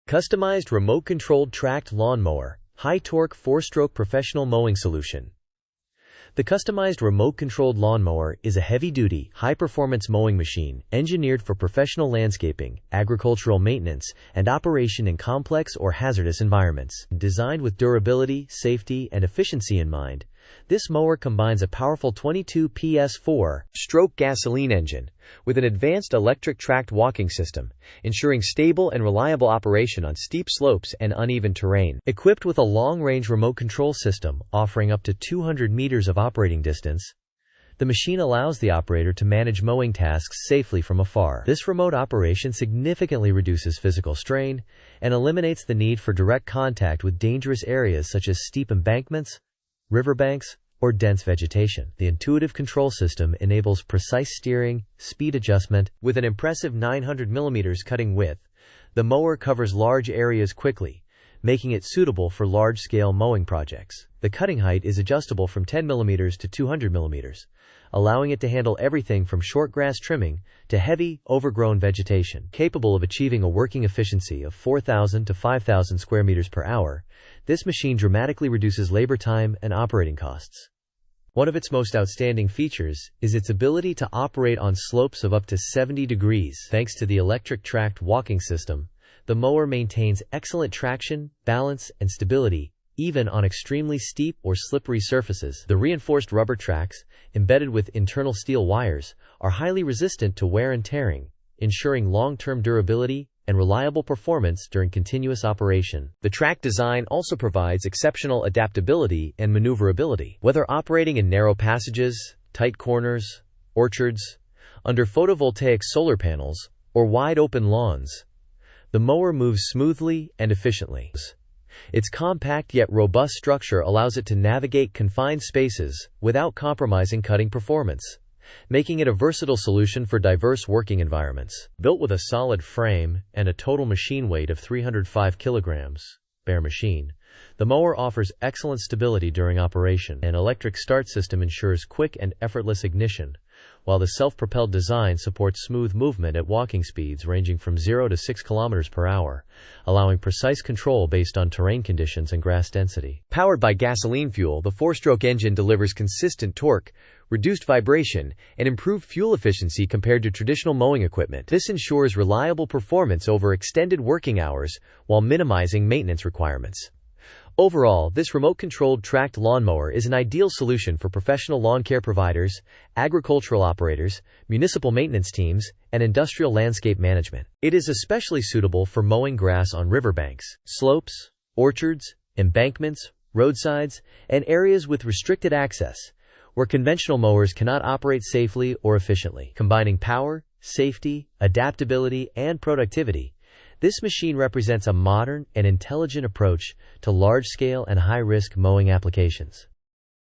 Customized remote-controlled tracked lawnmower, high-torque 4-stroke professional mowing solution. The customized remote-controlled lawnmower is a heavy-duty, high-performance mowing machine engineered for professional landscaping, agricultural maintenance, and operation in complex or hazardous environments. Designed with durability, safety, and efficiency in mind, this mower combines a powerful 22 PS 4-stroke gasoline engine with an advanced electric tracked walking system, ensuring stable and reliable operation on steep slopes and uneven terrain. Equipped with a long-range remote control system offering up to 200 meters of operating distance, the machine allows the operator to manage mowing tasks safely from afar. This remote operation significantly reduces physical strain and eliminates the need for direct contact with dangerous areas such as steep embankments, riverbanks, or dense vegetation. The intuitive control system enables precise steering, speed adjustment. With an impressive 900 mm cutting width, the mower covers large areas quickly, making it suitable for large-scale mowing projects. The cutting height is adjustable from 10 mm to 200 mm, allowing it to handle everything from short grass trimming to heavy, overgrown vegetation. Capable of achieving a working efficiency of 4,000 to 5,000 square meters per hour, this machine dramatically reduces labor time and operating costs. One of its most outstanding features is its ability to operate on slopes of up to 70 degrees. Thanks to the electric tracked walking system, the mower maintains excellent traction, balance, and stability, even on extremely steep or slippery surfaces. The reinforced rubber tracks, embedded with internal steel wires, are highly resistant to wear and tearing, ensuring long-term durability and reliable performance during continuous operation. The track design also provides exceptional adaptability and maneuverability. Whether operating in narrow passages, tight corners, orchards, under photovoltaic solar panels, or wide-open lawns, the mower moves smoothly and efficiently. Its compact yet robust structure allows it to navigate confined spaces without compromising cutting performance, making it a versatile solution for diverse working environments. Built with a solid frame and a total machine weight of 305 kilograms, bare machine, the mower offers excellent stability during operation. An electric start system ensures quick and effortless ignition, while the self-propelled design supports smooth movement at walking speeds ranging from 0 to 6 kilometers per hour, allowing precise control based on terrain conditions and grass density. Powered by gasoline fuel, the 4-stroke engine delivers consistent torque, reduced vibration, and improved fuel efficiency compared to traditional mowing equipment. This ensures reliable performance over extended working hours while minimizing maintenance requirements. Overall, this remote-controlled tracked lawnmower is an ideal solution for professional lawn care providers, agricultural operators, municipal maintenance teams, and industrial landscape management. It is especially suitable for mowing grass on riverbanks, slopes, orchards, embankments, roadsides, and areas with restricted access, where conventional mowers cannot operate safely or efficiently. Combining power, safety, adaptability, and productivity, this machine represents a modern and intelligent approach to large-scale and high-risk mowing applications.